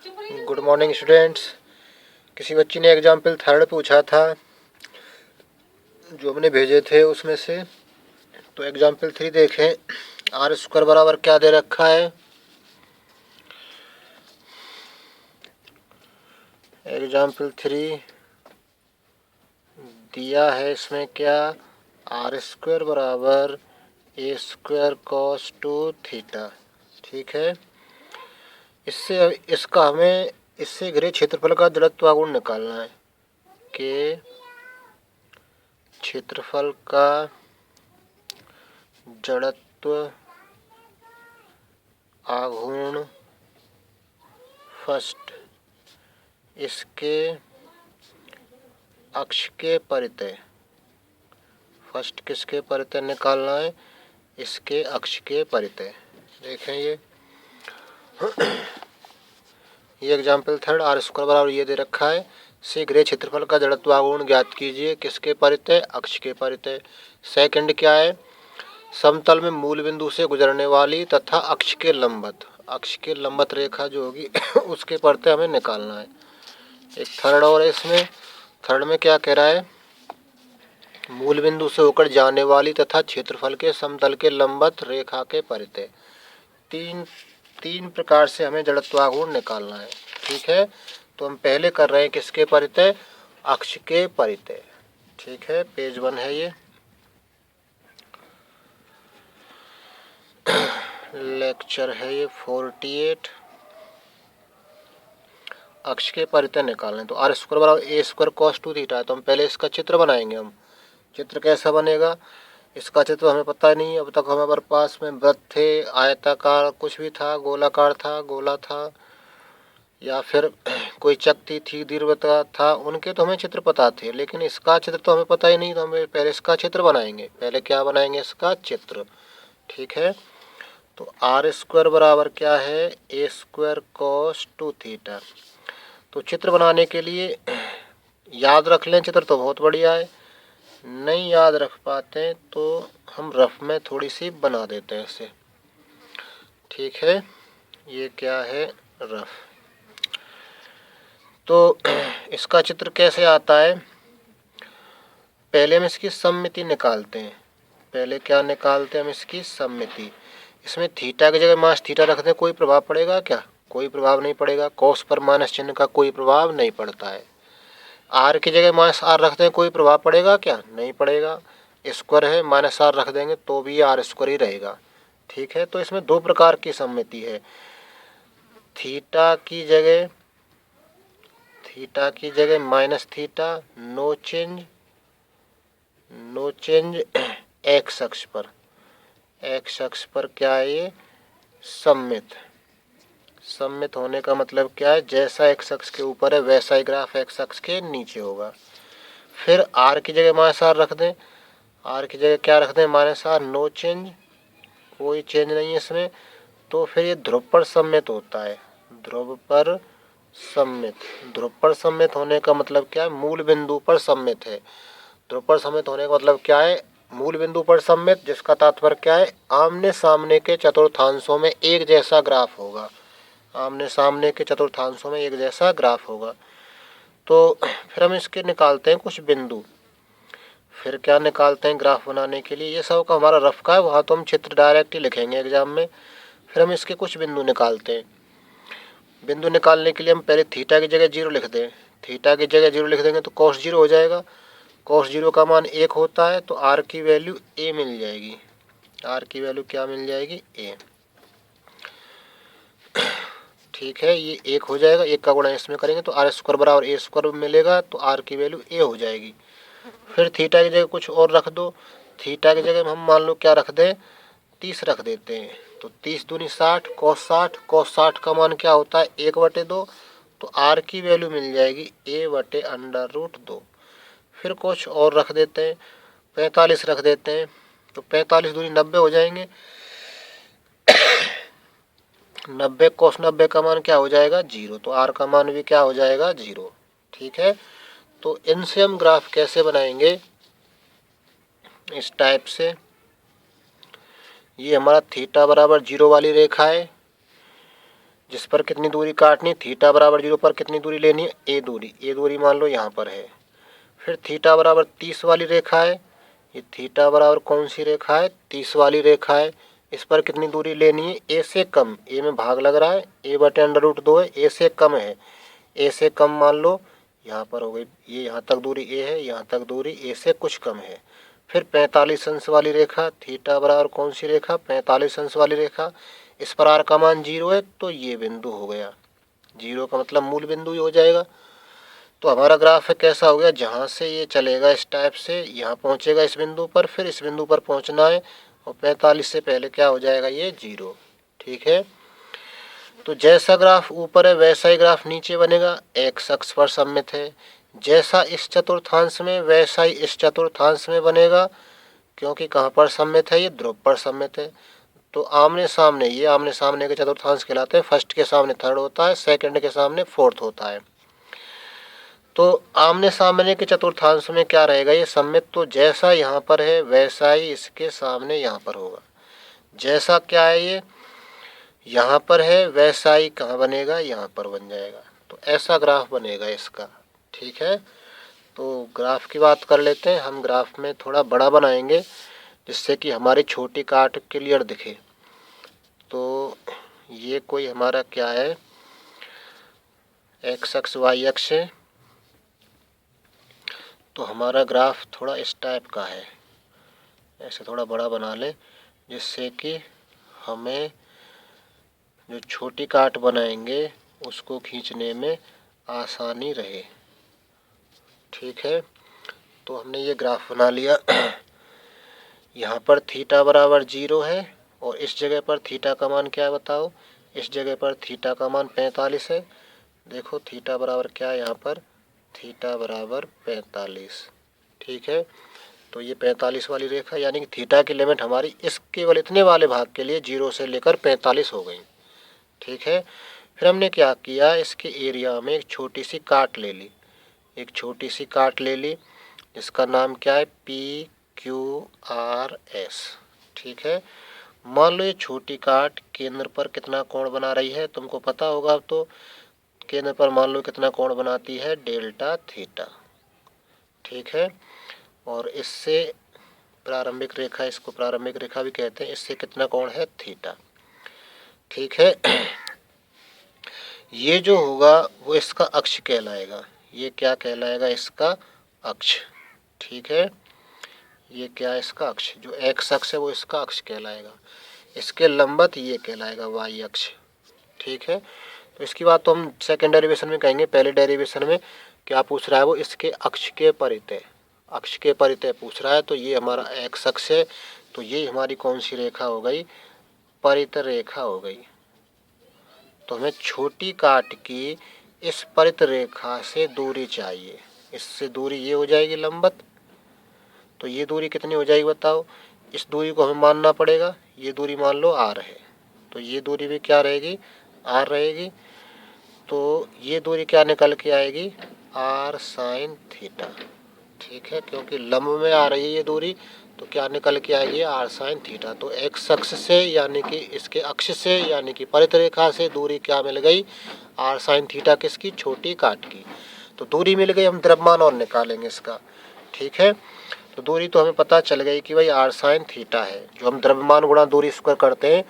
Good morning students. किसी बच्ची ने एग्जाम्पल थर्ड पूछा था जो हमने भेजे थे उसमें से। तो एग्जाम्पल 3 देखें। आर स्क्वायर बराबर क्या दे रखा है। एग्जाम्पल 3 दिया है इसमें क्या, आर स्क्वायर बराबर ए स्क्वायर कॉस 2 थीटा। ठीक है, इससे घिरे क्षेत्रफल का जड़त्व आघूर्ण निकालना है कि क्षेत्रफल का जड़त्व आघूर्ण फर्स्ट इसके अक्ष के परितः। फर्स्ट किसके परितः निकालना है, इसके अक्ष के परितः। देखें ये एग्जाम्पल थर्ड। आर स्क्वायर बराबर ये दे रखा है, शीघ्र क्षेत्रफल का जड़त्व आघूर्ण ज्ञात कीजिए किसके परितः, अक्ष के परितः। सेकंड क्या है, समतल में मूल बिंदु से गुजरने वाली तथा अक्ष के लंबत रेखा जो होगी उसके परितः हमें निकालना है। एक थर्ड और है इसमें। थर्ड में क्या कह रहा है, मूल बिंदु से होकर जाने वाली तथा क्षेत्रफल के समतल के लंबत रेखा के परितः। तीन प्रकार से हमें जड़त्वाघूर्ण निकालना है। ठीक है, तो हम पहले कर रहे हैं किसके परितः, अक्ष के परितः। ठीक है, पेज 1 है ये। लेक्चर है ये 48। अक्ष के परितः निकालना है। तो आर स्क्वायर बराबर ए स्क्वायर कॉस 2 थीटा है। तो हम पहले इसका चित्र बनाएंगे। हम चित्र कैसा बनेगा, इसका चित्र हमें पता नहीं है। अब तक हमारे पास में वृत्त थे, आयताकार कुछ भी था, गोलाकार था, गोला था, या फिर कोई चक्ति थी, दीर्घवृत्त था, उनके तो हमें चित्र पता थे, लेकिन इसका चित्र तो हमें पता ही नहीं। तो हमें पहले इसका चित्र बनाएंगे। पहले क्या बनाएंगे, इसका चित्र। ठीक है, तो आर स्क्वायर बराबर क्या है, ए स्क्वायर कॉस 2 थीटा। तो चित्र बनाने के लिए याद रख लें, चित्र तो बहुत बढ़िया है। नहीं याद रख पाते तो हम रफ में थोड़ी सी बना देते हैं इसे। ठीक है, ये क्या है, रफ। तो इसका चित्र कैसे आता है, पहले हम इसकी सममिति निकालते हैं। पहले क्या निकालते हैं हम, इसकी सममिति। इसमें थीटा की जगह माइनस थीटा रखते हैं, कोई प्रभाव पड़ेगा क्या, कोई प्रभाव नहीं पड़ेगा। कॉस पर माइनस चिन्ह का कोई प्रभाव नहीं पड़ता है। आर की जगह माइनस आर रखते हैं, कोई प्रभाव पड़ेगा क्या, नहीं पड़ेगा। स्क्वायर है, माइनस आर रख देंगे तो भी आर स्क्वायर ही रहेगा। ठीक है, तो इसमें दो प्रकार की सममिति है। थीटा की जगह minus theta, no change X अक्ष पर क्या है ये, सममित होने का मतलब क्या है, जैसा एक्स अक्ष के ऊपर है वैसा ही ग्राफ एक्स अक्ष के नीचे होगा। फिर आर की जगह माइनस आर रख दें। आर की जगह क्या रख दें, माइनस आर, नो चेंज, कोई चेंज नहीं है इसमें। तो फिर ये ध्रुव पर सममित होता है। ध्रुव पर सममित होने का मतलब क्या है, मूल बिंदु पर सममित है। ध्रुव पर सममित होने का मतलब क्या है, मूल बिंदु पर सममित, जिसका तात्पर्य क्या है, आमने सामने के चतुर्थांशों में एक जैसा ग्राफ होगा। आमने सामने के चतुर्थांशों में एक जैसा ग्राफ होगा। तो फिर हम इसके निकालते हैं कुछ बिंदु। फिर क्या निकालते हैं ग्राफ बनाने के लिए, ये सब का हमारा रफ का है, वहाँ तो हम चित्र डायरेक्ट ही लिखेंगे एग्जाम में। फिर हम इसके कुछ बिंदु निकालते हैं। बिंदु निकालने के लिए हम पहले थीटा की जगह 0 लिख दें। थीटा की जगह 0 लिख देंगे तो कॉस 0 हो जाएगा। कॉस 0 का मान 1 होता है, तो आर की वैल्यू ए मिल जाएगी। आर की वैल्यू क्या मिल जाएगी, ए। ठीक है, ये 1 हो जाएगा। 1 का गुणा इसमें करेंगे तो आर स्क्वायर बराबर ए स्क्वायर मिलेगा, तो आर की वैल्यू ए हो जाएगी। फिर थीटा की जगह कुछ और रख दो। थीटा की जगह हम मान लो क्या रख दें, 30 रख देते हैं। तो 30 दूनी 60, कॉस 60 का मान क्या होता है, 1/2। तो आर की वैल्यू मिल जाएगी a/√2। फिर कुछ और रख देते हैं, 45 रख देते हैं। तो 45 दूनी 90 हो जाएंगे। 90 cos 90 का मान क्या हो जाएगा, 0। तो आर का मान भी क्या हो जाएगा, 0। ठीक है, तो इनसे हम ग्राफ कैसे बनाएंगे, इस टाइप से। ये हमारा थीटा बराबर 0 वाली रेखा है। जिस पर कितनी दूरी काटनी, थीटा बराबर 0 पर कितनी दूरी लेनी है, ए दूरी मान लो यहाँ पर है। फिर थीटा बराबर 30 वाली रेखा है, ये थीटा बराबर कौन सी रेखा है, 30 वाली रेखा है। इस पर कितनी दूरी लेनी है, ए से कम, ए में भाग लग रहा है, ए बटे √2 है, ए से कम है, ए से कम मान लो यहाँ पर हो गई, ये यहाँ तक दूरी ए है, यहाँ तक दूरी ए से कुछ कम है। फिर 45 अंश वाली रेखा, थीटा बराबर कौन सी रेखा, 45 अंश वाली रेखा। इस पर आर का मान 0 है, तो ये बिंदु हो गया, 0 का मतलब मूल बिंदु ही हो जाएगा। तो हमारा ग्राफ है कैसा हो गया, जहाँ से ये चलेगा इस टाइप से यहाँ पहुँचेगा इस बिंदु पर, फिर इस बिंदु पर पहुँचना है, और 45 से पहले क्या हो जाएगा, ये 0। ठीक है, तो जैसा ग्राफ ऊपर है वैसा ही ग्राफ नीचे बनेगा, एक्स अक्ष पर सममित है। जैसा इस चतुर्थांश में वैसा ही इस चतुर्थांश में बनेगा, क्योंकि कहाँ पर सममित है, ये ध्रुव पर सममित है। तो आमने सामने, ये आमने सामने के चतुर्थांश कहलाते हैं। फर्स्ट के सामने थर्ड होता है, सेकंड के सामने फोर्थ होता है। तो आमने सामने के चतुर्थांश में क्या रहेगा, ये सममित। तो जैसा यहाँ पर है वैसा ही इसके सामने यहाँ पर होगा। जैसा क्या है, ये यहाँ पर है वैसा ही कहाँ बनेगा, यहाँ पर बन जाएगा। तो ऐसा ग्राफ बनेगा इसका। ठीक है, तो ग्राफ की बात कर लेते हैं। हम ग्राफ में थोड़ा बड़ा बनाएंगे जिससे कि हमारी छोटी काट क्लियर दिखे। तो ये कोई हमारा क्या है, एक्स अक्ष वाई अक्ष है। तो हमारा ग्राफ थोड़ा इस टाइप का है, ऐसे थोड़ा बड़ा बना लें जिससे कि हमें जो छोटी काट बनाएंगे उसको खींचने में आसानी रहे। ठीक है, तो हमने ये ग्राफ बना लिया। यहाँ पर थीटा बराबर 0 है, और इस जगह पर थीटा का मान क्या है बताओ, इस जगह पर थीटा का मान 45 है। देखो थीटा बराबर क्या है, यहाँ पर थीटा बराबर 45। ठीक है, तो ये 45 वाली रेखा, यानी कि थीटा की लिमिट हमारी इस केवल इतने वाले भाग के लिए 0 से लेकर 45 हो गई। ठीक है, फिर हमने क्या किया, इसके एरिया में एक छोटी सी काट ले ली, एक छोटी सी काट ले ली, इसका नाम क्या है, PQRS। ठीक है, मान लो ये छोटी काट केंद्र पर कितना कोण बना रही है, तुमको पता होगा। अब तो केंद्र पर मान लो कितना कोण बनाती है, डेल्टा थीटा। ठीक है, और इससे प्रारंभिक रेखा, इसको प्रारंभिक रेखा भी कहते हैं, इससे कितना कोण है, थीटा। ठीक है, ये जो होगा वो इसका अक्ष कहलाएगा। ये क्या कहलाएगा, इसका अक्ष। ठीक है, ये क्या है, इसका अक्ष। जो एक्स अक्ष है वो इसका अक्ष कहलाएगा। इसके लंबवत ये कहलाएगा वाई अक्ष। ठीक है, तो इसकी बात तो हम सेकेंड डेरिवेशन में कहेंगे। पहले डेरिवेशन में क्या पूछ रहा है वो, इसके अक्ष के परितः, अक्ष के परितः पूछ रहा है। तो ये हमारा एक्स अक्ष है, तो ये हमारी कौन सी रेखा हो गई, परितः रेखा हो गई। तो हमें छोटी काट की इस परितः रेखा से दूरी चाहिए, इससे दूरी ये हो जाएगी लंबवत। तो ये दूरी कितनी हो जाएगी बताओ, इस दूरी को हमें मानना पड़ेगा। ये दूरी मान लो r है, तो ये दूरी भी क्या रहेगी, r रहेगी। तो ये दूरी क्या निकल के आएगी, r sin थीटा। ठीक है, क्योंकि लंब में आ रही है ये दूरी, तो क्या निकल के आएगी, r sin थीटा। तो एक्स अक्ष से यानी कि इसके अक्ष से यानी कि परितः रेखा से दूरी क्या मिल गई, r sin थीटा, किसकी, छोटी काट की। तो दूरी मिल गई, हम द्रव्यमान और निकालेंगे इसका। ठीक है, तो दूरी तो हमें पता चल गई कि भाई r sin थीटा है। जो हम द्रव्यमान गुणा दूरी स्क्वायर करते हैं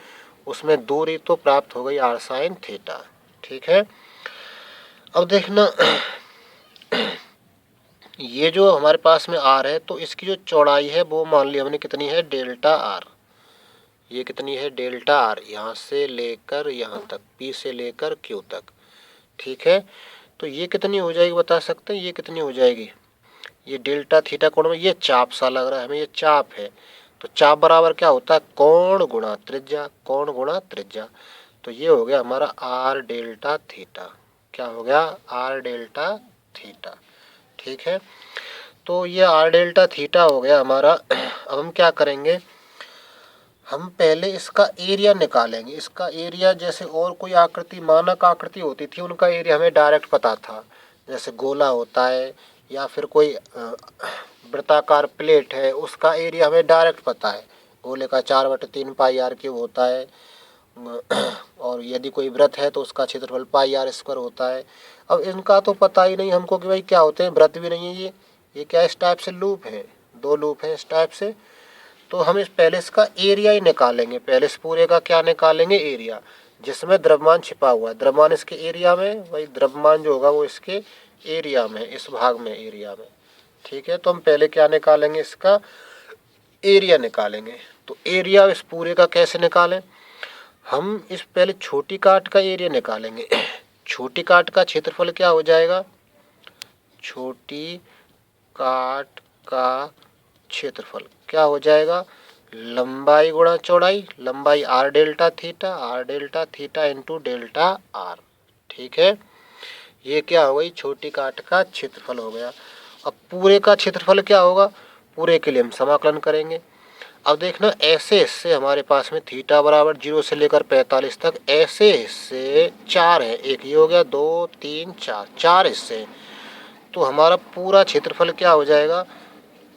उसमें दूरी तो प्राप्त हो गई r sin थीटा। ठीक है, अब देखना ये जो हमारे पास में r है, तो इसकी जो चौड़ाई है वो मान ली हमने कितनी है, डेल्टा r। ये कितनी है, डेल्टा r, यहाँ से लेकर यहाँ तक, P से लेकर Q तक। ठीक है, तो ये कितनी हो जाएगी बता सकते हैं, ये कितनी हो जाएगी, ये डेल्टा थीटा कोण में ये चाप सा लग रहा है हमें, ये चाप है। तो चाप बराबर क्या होता है, कोण गुणा त्रिज्या, कोण गुणा त्रिज्या। तो ये हो गया हमारा r डेल्टा थीटा। क्या हो गया, r डेल्टा थीटा। ठीक है, तो ये r डेल्टा थीटा हो गया हमारा। अब हम क्या करेंगे, हम पहले इसका एरिया निकालेंगे। इसका एरिया, जैसे और कोई आकृति, मानक आकृति होती थी, उनका एरिया हमें डायरेक्ट पता था। जैसे गोला होता है या फिर कोई वृत्ताकार प्लेट है, उसका एरिया हमें डायरेक्ट पता है। गोले का 4/3 पाई r क्यूब होता है, और यदि कोई वृत्त है तो उसका क्षेत्रफल पाई आर स्क्वायर होता है। अब इनका तो पता ही नहीं हमको कि भाई क्या होते हैं, वृत्त भी नहीं है ये क्या इस टाइप से लूप है, 2 लूप हैं इस टाइप से। तो हम इस पहले इसका एरिया ही निकालेंगे, पहले इस पूरे का क्या निकालेंगे, एरिया, जिसमें द्रव्यमान छिपा हुआ है। द्रव्यमान इसके एरिया में, वही द्रव्यमान जो होगा वो इसके एरिया में, इस भाग में, एरिया में। ठीक है, तो हम पहले क्या निकालेंगे, इसका एरिया निकालेंगे। तो एरिया इस पूरे का कैसे निकालें, हम इस पहले छोटी काट का एरिया निकालेंगे। छोटी काट का क्षेत्रफल क्या हो जाएगा, छोटी काट का क्षेत्रफल क्या हो जाएगा, लंबाई गुणा चौड़ाई, लंबाई are delta theta into delta are. ठीक है, ये क्या हो गई, छोटी काट का क्षेत्रफल हो गया। अब पूरे का क्षेत्रफल क्या होगा, पूरे के लिए हम समाकलन करेंगे। अब देखना, ऐसे हिस्से हमारे पास में थीटा बराबर 0 से लेकर 45 तक, ऐसे हिस्से 4 है, एक ये हो गया, 2 3 4, 4 हिस्से हैं। तो हमारा पूरा क्षेत्रफल क्या हो जाएगा,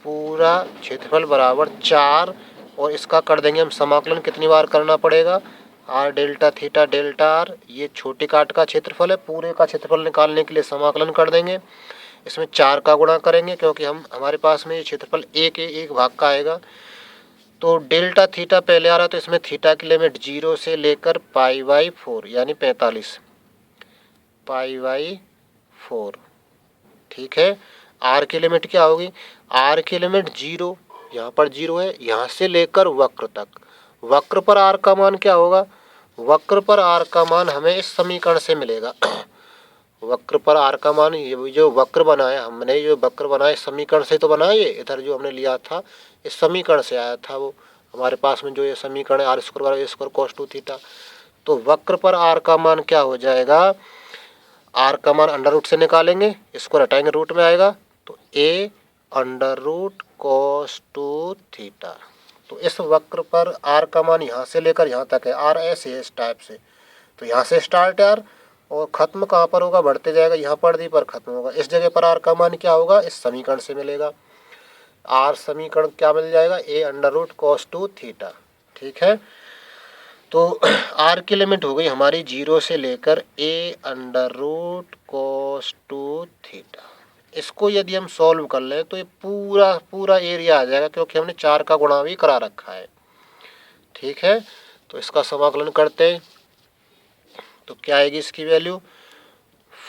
पूरा क्षेत्रफल बराबर 4, और इसका कर देंगे हम समाकलन, कितनी बार करना पड़ेगा, are delta theta delta R. ये छोटी काट का क्षेत्रफल है, पूरे का क्षेत्रफल निकालने के लिए समाकलन कर देंगे। इसमें 4 का गुणा करेंगे क्योंकि हमारे पास में ये क्षेत्रफल एक भाग का आएगा। तो डेल्टा थीटा पहले आ रहा, तो इसमें थीटा की लिमिट 0 से लेकर π/4 यानी 45 π/4। ठीक है, आर की लिमिट क्या होगी, आर की लिमिट 0, यहाँ पर 0 है, यहाँ से लेकर वक्र तक। वक्र पर आर का मान क्या होगा, वक्र पर आर का मान हमें इस समीकरण से मिलेगा। वक्र पर आर का मान, ये जो वक्र बनाया हमने, जो वक्र बनाया इस समीकरण से तो बनाया, ये इधर जो हमने लिया था इस समीकरण से आया था, वो हमारे पास में जो ये समीकरण है आर स्क्वायर बराबर ए स्क्वायर कॉस 2 थीटा। तो वक्र पर आर का मान क्या हो जाएगा, आर का मान अंडर रूट से निकालेंगे, इसको हटाएंगे, रूट में आएगा, तो A under root cos 2 theta. तो इस वक्र पर आर का मान यहाँ से लेकर यहाँ तक है, आर ऐसे है इस टाइप से, तो यहाँ से स्टार्ट है आर, और खत्म कहाँ पर होगा, बढ़ते जाएगा, यहाँ पर दी पर खत्म होगा। इस जगह पर आर का मान क्या होगा, इस समीकरण से मिलेगा, आर समीकरण क्या मिल जाएगा, A under root cos 2 theta. ठीक है, तो आर की लिमिट हो गई हमारी 0 से लेकर A under root cos 2 theta. इसको यदि हम सॉल्व कर लें तो ये पूरा एरिया आ जाएगा, क्योंकि हमने 4 का गुणा भी करा रखा है। ठीक है, तो इसका समाकलन करते हैं, तो क्या आएगी इसकी वैल्यू,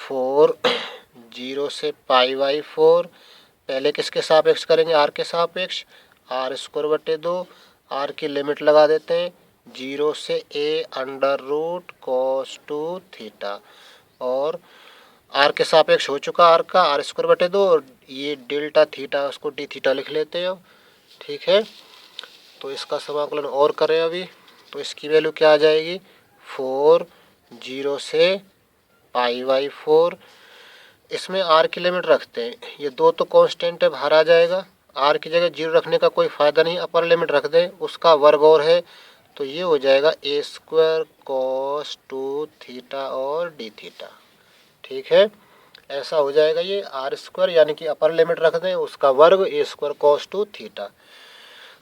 4 0 से π/4, पहले किसके सापेक्ष करेंगे, आर के सापेक्ष, आर स्क्वायर बटे 2, आर की लिमिट लगा देते हैं 0 से A under root cos 2 theta, और आर के सापेक्ष हो चुका आर का, आर स्क्वायर बटे 2, और ये डेल्टा थीटा उसको डी थीटा लिख लेते हैं। ठीक है, तो इसका समाकलन और करें अभी, तो इसकी वैल्यू क्या आ जाएगी, 4 0 से π/4, इसमें आर की लिमिट रखते हैं, ये 2 तो कांस्टेंट है, बाहर आ जाएगा, आर की जगह 0 रखने का कोई फ़ायदा नहीं, अपर लिमिट रख दें, उसका वर्ग और है, तो ये हो जाएगा ए स्क्वायर कॉस 2 थीटा और डी थीटा। ठीक है, ऐसा हो जाएगा ये आर स्क्वायर, यानी कि अपर लिमिट रख दें, उसका वर्ग ए स्क्वायर कॉस 2 थीटा।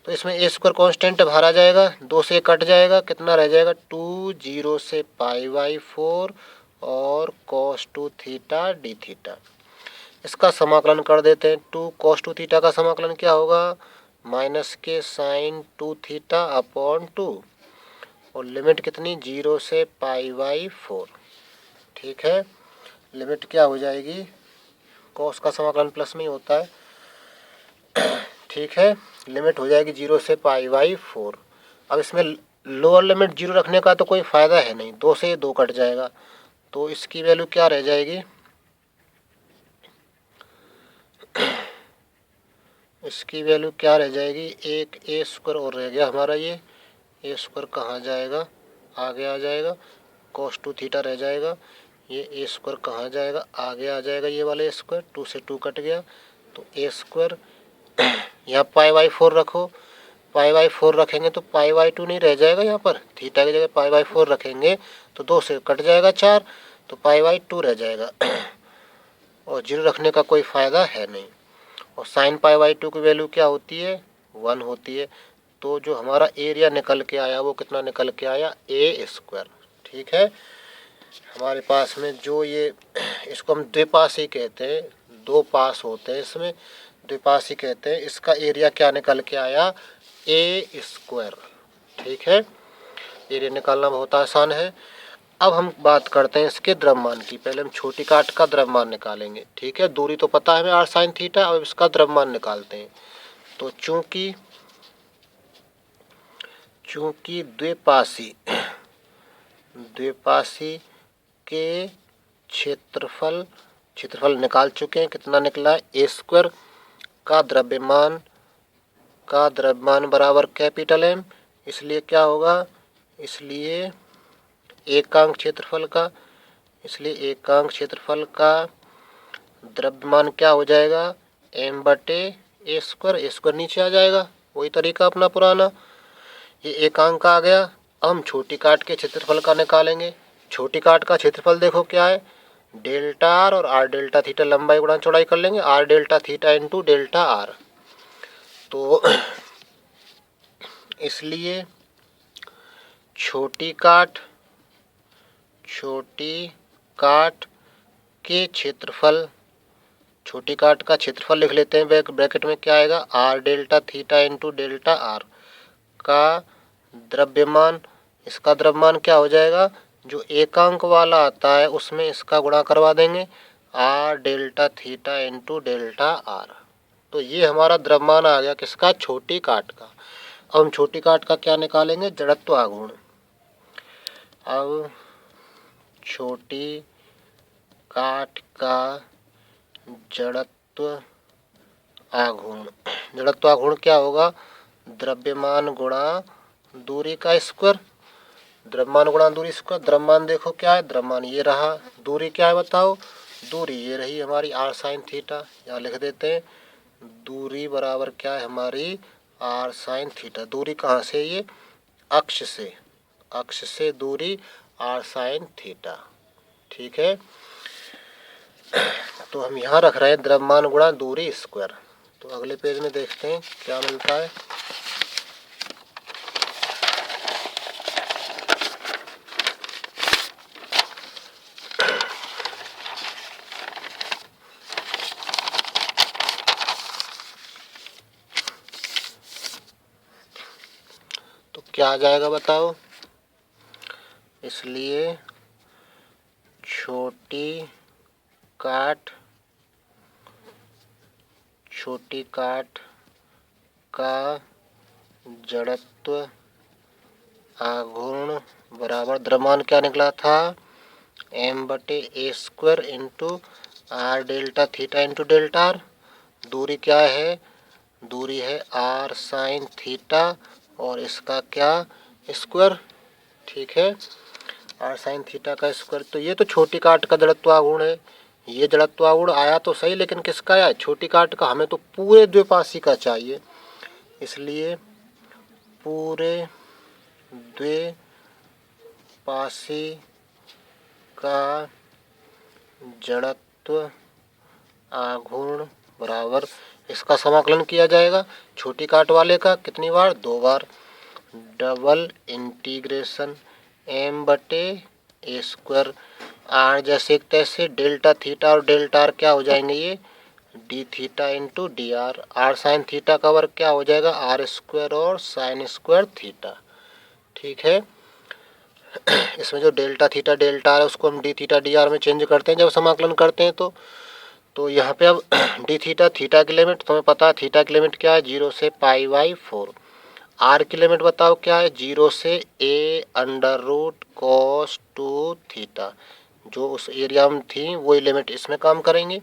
तो इसमें ए स्क्वायर कॉन्स्टेंट बाहर आ जाएगा, 2 से कट जाएगा, कितना रह जाएगा, 2 0 से π/4 और कॉस 2 थीटा डी थीटा। इसका समाकलन कर देते हैं, 2 कॉस 2 थीटा का समाकलन क्या होगा, माइनस के साइन 2 थीटा अपॉन 2, और लिमिट कितनी, 0 से π/4। ठीक है, लिमिट क्या हो जाएगी, कॉस का समाकलन प्लस में ही होता है। ठीक है, लिमिट हो जाएगी 0 से π/4। अब इसमें लोअर लिमिट 0 रखने का तो कोई फ़ायदा है नहीं, 2 से 2 कट जाएगा, तो इसकी वैल्यू क्या रह जाएगी, इसकी वैल्यू क्या रह जाएगी, एक ए स्क्वायर और रह गया हमारा, ये ए स्क्वायर कहाँ जाएगा, आगे आ जाएगा, कॉस 2 थीटा रह जाएगा, ये ए स्क्वायर कहाँ जाएगा, आगे आ जाएगा, ये वाला ए स्क्वायर, 2 से 2 कट गया, तो ए स्क्वायर, यहाँ π/4 रखो, π/4 रखेंगे तो π/2 नहीं रह जाएगा, यहाँ पर थीटा की जगह π/4 रखेंगे तो 2 से कट जाएगा 4, तो π/2 रह जाएगा, और 0 रखने का कोई फ़ायदा है नहीं। और साइन π/2 की वैल्यू क्या होती है, 1 होती है, तो जो हमारा एरिया निकल के आया वो कितना निकल के आया, ए स्क्वायर। ठीक है, हमारे पास में जो ये इसको हम द्विपाशी कहते हैं, दो पास होते हैं इसमें, द्विपाशी कहते हैं। इसका एरिया क्या निकल के आया, ए स्क्वायर। ठीक है, एरिया निकालना बहुत आसान है। अब हम बात करते हैं इसके द्रव्यमान की। पहले हम छोटी काट का द्रव्यमान निकालेंगे। ठीक है, दूरी तो पता है हमें आर साइन थीटा, अब इसका द्रव्यमान निकालते हैं। तो चूंकि द्विपाशी के क्षेत्रफल निकाल चुके हैं, कितना निकला है, ए स्क्वायर का द्रव्यमान बराबर कैपिटल एम। इसलिए क्या होगा, इसलिए एकांक क्षेत्रफल का द्रव्यमान क्या हो जाएगा, एम बटे ए स्क्वायर नीचे आ जाएगा, वही तरीका अपना पुराना। ये एकांक आ गया। अब हम छोटी काट के क्षेत्रफल का निकालेंगे। छोटी काट का क्षेत्रफल देखो क्या है, डेल्टा आर और आर डेल्टा थीटा, लंबाई गुणा चौड़ाई कर लेंगे, are delta theta into delta are. तो इसलिए छोटी काट के क्षेत्रफल, छोटी काट का क्षेत्रफल लिख लेते हैं, ब्रैकेट में क्या आएगा, are delta theta into delta are का द्रव्यमान। इसका द्रव्यमान क्या हो जाएगा, जो एकांक वाला आता है उसमें इसका गुणा करवा देंगे, are delta theta into delta are. तो ये हमारा द्रव्यमान आ गया किसका, छोटी काट का। अब हम छोटी काट का क्या निकालेंगे, जड़त्व आघूर्ण। अब छोटी काट का जड़त्व आघूर्ण क्या होगा, द्रव्यमान गुणा दूरी का स्क्वायर। द्रव्यमान देखो क्या है, द्रव्यमान ये रहा, दूरी क्या है बताओ, दूरी ये रही हमारी आर साइन थीटा, यहाँ लिख देते हैं, दूरी बराबर क्या है हमारी, आर साइन थीटा। दूरी कहाँ से, ये अक्ष से दूरी आर साइन थीटा। ठीक है, तो हम यहाँ रख रहे हैं द्रव्यमान गुणा दूरी स्क्वायर। तो अगले पेज में देखते हैं क्या मिलता है। तो क्या आ जाएगा बताओ, इसलिए छोटी काट का जड़त्व आघूर्ण बराबर द्रव्यमान क्या निकला था, एम बटे ए square into r delta theta into delta r. दूरी क्या है, दूरी है आर साइन थीटा और इसका क्या, स्क्वायर। ठीक है, आर साइन थीटा का स्क्वायर। तो ये तो छोटी काट का जड़त्व आघूर्ण है। ये जड़त्व आघूर्ण आया तो सही, लेकिन किसका आया, छोटी काट का। हमें तो पूरे द्विपाशी का चाहिए, इसलिए पूरे द्विपाशी का जड़त्व आघूर्ण बराबर, इसका समाकलन किया जाएगा छोटी काट वाले का कितनी बार, 2 बार। डबल इंटीग्रेशन एम बटे ए स्क्वायर, आर जैसे एक तैसे, डेल्टा थीटा और डेल्टा आर क्या हो जाएंगे, ये D theta into D R. R sine theta का वर्ग क्या हो जाएगा, आर स्क्वायर और साइन स्क्वायर थीटा। ठीक है, इसमें जो डेल्टा थीटा डेल्टा आर है उसको हम डी थीटा डी आर में चेंज करते हैं जब समाकलन करते हैं। तो यहाँ पे अब डी थीटा की लिमिट तुम्हें पता है, थीटा की लिमिट क्या है, 0 से π/4। आर की लिमिट बताओ क्या है, 0 से a under root cos 2 theta. जो उस एरिया में थी वही लिमिट इसमें काम करेंगे।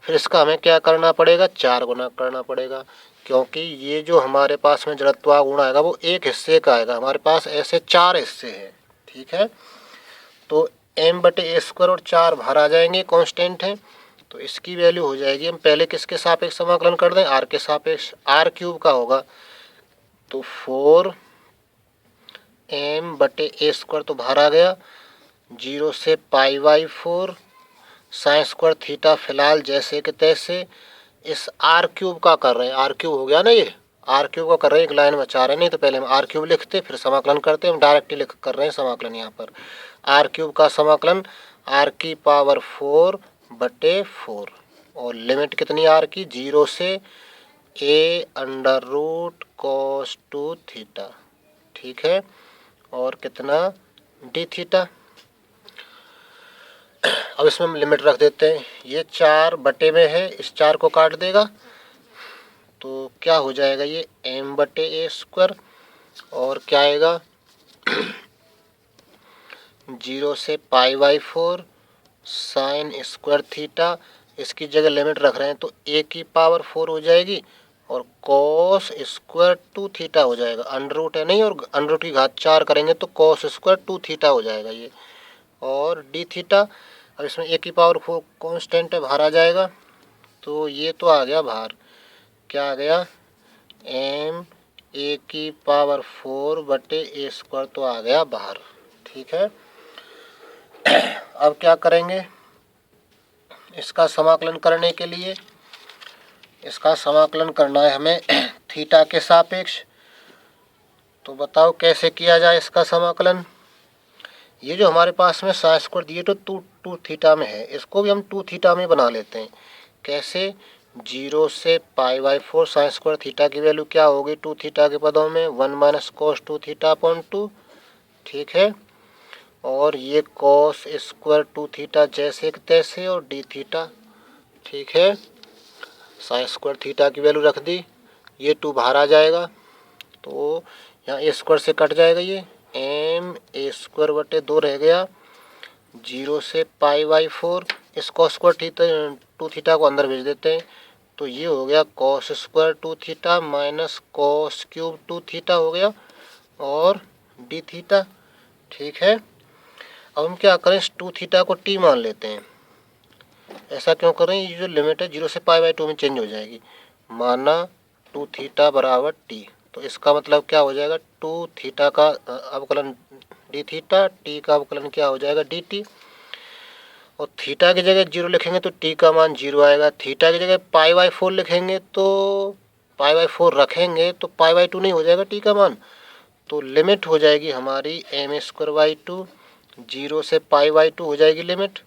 फिर इसका हमें क्या करना पड़ेगा, 4 गुना करना पड़ेगा, क्योंकि ये जो हमारे पास में जड़त्व आघूर्ण आएगा वो एक हिस्से का आएगा, हमारे पास ऐसे 4 हिस्से हैं। ठीक है, तो m बटे ए स्क्वायर और 4 बाहर आ जाएंगे, कांस्टेंट है। तो इसकी वैल्यू हो जाएगी, हम पहले किसके सापेक्ष समाकलन कर दें, आर के सापेक्ष, आर क्यूब का होगा तो 4m बटे ए स्क्वायर तो बाहर आ गया, 0 से π/4 साइन स्क्वायर थीटा, फिलहाल जैसे कि तैसे। इस आर क्यूब का कर रहे हैं, आर क्यूब हो गया ना, ये आर क्यूब का कर रहे हैं, एक लाइन बचा रहे हैं, नहीं तो पहले हम आर क्यूब लिखते फिर समाकलन करते, हम डायरेक्ट ही लिख कर रहे हैं समाकलन यहाँ पर। आर क्यूब का समाकलन आर की पावर 4/4 और लिमिट कितनी आर की, 0 से a under root cos 2 theta, ठीक है। और कितना डी थीटा। अब इसमें हम लिमिट रख देते हैं, ये 4 में है, इस 4 को काट देगा तो क्या हो जाएगा, ये m/a² और क्या आएगा 0 से π/4 साइन स्क्वायर थीटा। इसकी जगह लिमिट रख रहे हैं तो a की पावर 4 हो जाएगी और cos स्क्वायर 2 थीटा हो जाएगा, अंडर रूट है नहीं, और अंडर रूट की घात 4 करेंगे तो cos स्क्वायर 2 थीटा हो जाएगा ये, और डी थीटा। अब इसमें a की पावर 4 कांस्टेंट है, बाहर आ जाएगा तो ये तो आ गया बाहर, क्या आ गया m a की पावर 4/a² तो आ गया बाहर, ठीक है। अब क्या करेंगे, इसका समाकलन करने के लिए, इसका समाकलन करना है हमें थीटा के सापेक्ष। तो बताओ कैसे किया जाए इसका समाकलन। ये जो हमारे पास में साइन स्क्वायर दिए तो टू थीटा में है, इसको भी हम 2 थीटा में बना लेते हैं। कैसे, 0 से π/4 साइन स्क्वायर थीटा की वैल्यू क्या होगी 2 थीटा के पदों में, 1 - cos 2 थीटा/2, ठीक है। और ये cos स्क्वायर 2 थीटा जैसे कि तैसे और डी थीटा, ठीक है। साइन स्क्वायर थीटा की वैल्यू रख दी, ये 2 बाहर आ जाएगा तो यहाँ a स्क्वायर से कट जाएगा, ये m/a² रह गया, 0 से π/4, इस cos स्क्वायर थीटा 2 थीटा को अंदर भेज देते हैं तो ये हो गया cos square 2 theta minus cos cube 2 theta हो गया और डी थीटा, ठीक है। अब हम क्या करें, इस 2 थीटा को t मान लेते हैं। ऐसा क्यों करें, ये जो लिमिट है 0 से π/2 में चेंज हो जाएगी, माना 2 थीटा बराबर t, तो इसका मतलब क्या हो जाएगा 2 थीटा का अवकलन डी थीटा, टी का अवकलन क्या हो जाएगा डी टी। और थीटा की जगह 0 लिखेंगे तो टी का मान 0 आएगा, थीटा की जगह π/4 लिखेंगे तो π/4 रखेंगे तो π/2 नहीं हो जाएगा टी का मान, तो लिमिट हो जाएगी हमारी m²/2, 0 से π/2 हो जाएगी लिमिट।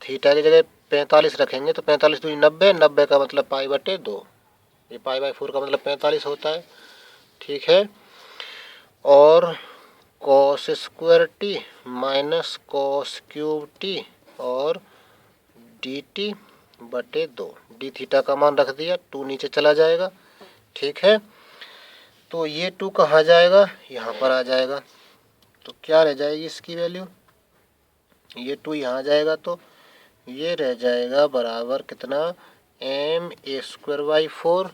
थीटा की जगह 45 रखेंगे तो 45 दूनी 90, 90 का मतलब π/2, ये π/4 का मतलब 45 होता है, ठीक है। और cos square T minus cos cube T और dt/2, डी थीटा का मान रख दिया, 2 नीचे चला जाएगा, ठीक है। तो ये 2 कहाँ जाएगा, यहाँ पर आ जाएगा, तो क्या रह जाएगी इसकी वैल्यू, ये 2 यहाँ आ जाएगा तो ये रह जाएगा बराबर कितना m/a²/4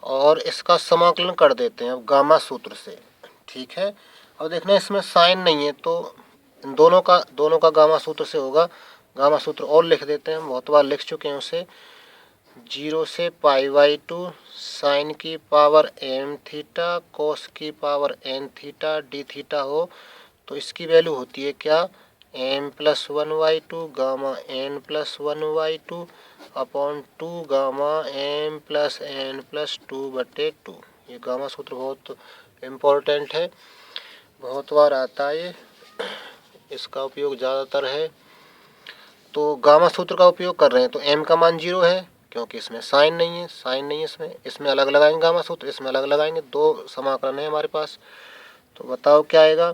और इसका समाकलन कर देते हैं अब गामा सूत्र से, ठीक है। अब देखना इसमें साइन नहीं है तो दोनों का गामा सूत्र से होगा, गामा सूत्र और लिख देते हैं, हम बहुत बार लिख चुके हैं उसे। 0 से π/2 साइन की पावर m थीटा कोस की power n theta D theta हो तो इसकी वैल्यू होती है क्या m+1/2 gamma n+1/2 upon 2 gamma m+n+2/2। ये गामा सूत्र बहुत इम्पोर्टेंट है, बहुत बार आता है ये, इसका उपयोग ज़्यादातर है। तो गामा सूत्र का उपयोग कर रहे हैं तो m का मान 0 है क्योंकि इसमें साइन नहीं है, इसमें अलग लगाएंगे गामा सूत्र, इसमें अलग लगाएंगे, 2 समाकलन है हमारे पास। तो बताओ क्या आएगा,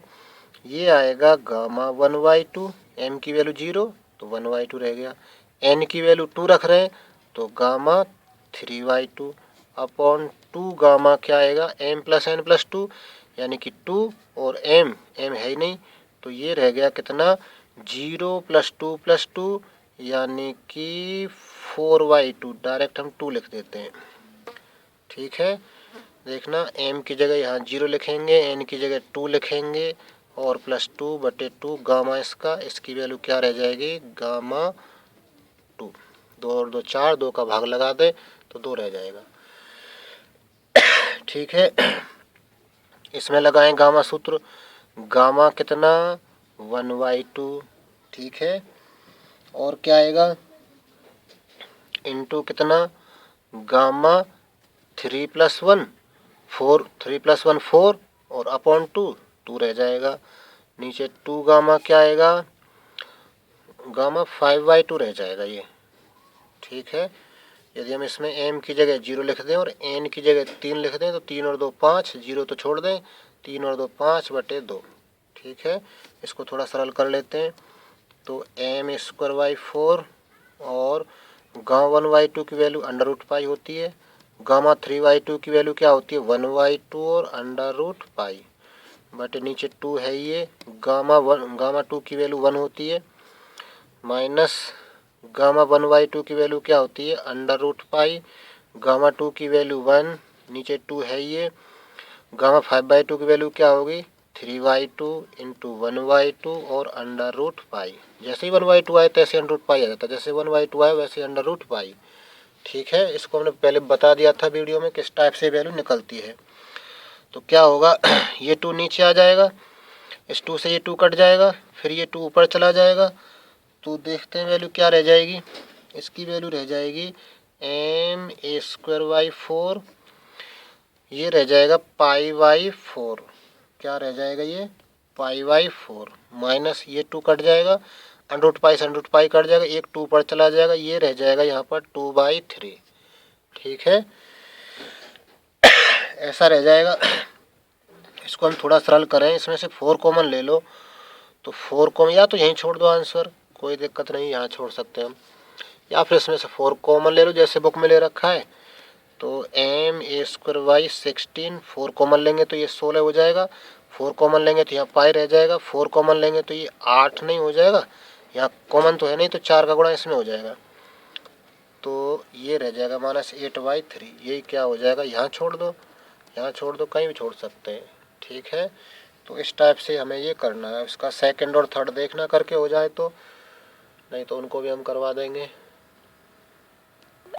ये आएगा गामा 1/2, m की वैल्यू 0 तो 1/2 रह गया, n की वैल्यू 2 रख रहे हैं तो गामा 3/2 अपॉन 2 गामा क्या आएगा m+n+2 यानी कि 2 और m है ही नहीं तो ये रह गया कितना 0 + 2 + 2 यानी कि 4/2, डायरेक्ट हम 2 लिख देते हैं, ठीक है। देखना m की जगह यहाँ 0 लिखेंगे, n की जगह 2 लिखेंगे और +2/2 गामा इसकी वैल्यू क्या रह जाएगी गामा 2, 2 और 2 4, 2 का भाग लगा दे तो 2 रह जाएगा, ठीक है। इसमें लगाएं गामा सूत्र, गामा कितना 1/2, ठीक है। और क्या आएगा इनटू कितना गामा 3 + 1 4, 3 + 1 4 और अपॉन 2 2 रह जाएगा। नीचे 2 गामा क्या आएगा, गामा 5/2 रह जाएगा ये। ठीक है, यदि हम इसमें m की जगह 0 लिख दें और n की जगह 3 लिख दें तो 3 और 2 5, 0 तो छोड़ दें, 3 और 2 5/2। ठीक है, इसको थोड़ा सरल कर लेते हैं। तो m²/4 और गामा 1/2 की वैल्यू √π होती है। गामा 3/2 की वैल्यू क्या होती है, 1/2 और √π बटे नीचे 2 है ये। गामा 2 की वैल्यू 1 होती है, माइनस गामा 1/2 की वैल्यू क्या होती है, √π। गामा 2 की वैल्यू 1, नीचे 2 है ये। गामा 5/2 की वैल्यू क्या होगी, 3/2 इंटू 1/2 और √π। जैसे ही 1/2 आए तैसे √π आ जाता है, जैसे 1/2 आए वैसे √π। ठीक है, इसको हमने पहले बता दिया था वीडियो में किस टाइप से वैल्यू निकलती है। तो क्या होगा, ये 2 नीचे आ जाएगा, इस 2 से ये 2 कट जाएगा, फिर ये 2 ऊपर चला जाएगा। तो देखते हैं वैल्यू क्या रह जाएगी, इसकी वैल्यू रह जाएगी ma²/4, ये रह जाएगा π/4। क्या रह जाएगा ये, π/4 माइनस ये 2 कट जाएगा, √π से √π कट जाएगा, एक 2 पर चला जाएगा, ये रह जाएगा यहाँ पर 2/3। ठीक है, ऐसा रह जाएगा। इसको हम थोड़ा सरल करें, इसमें से 4 कॉमन ले लो तो 4 कॉमन, या तो यहीं छोड़ दो आंसर, कोई दिक्कत नहीं, यहाँ छोड़ सकते हैं हम, या फिर इसमें से 4 कॉमन ले लो जैसे बुक में ले रखा है। तो ma²/16 4 कॉमन लेंगे तो ये 16 हो जाएगा, 4 कॉमन लेंगे तो यहाँ पाई रह जाएगा, 4 कॉमन लेंगे तो ये 8 नहीं हो जाएगा, यहाँ कॉमन तो है नहीं तो 4 का गुणा इसमें हो जाएगा, तो ये रह जाएगा -8/3। यही क्या हो जाएगा, यहाँ छोड़ दो, यहाँ छोड़ दो, कहीं भी छोड़ सकते हैं। ठीक है, तो इस टाइप से हमें ये करना है। इसका सेकंड और थर्ड देखना करके हो जाए तो, नहीं तो उनको भी हम करवा देंगे।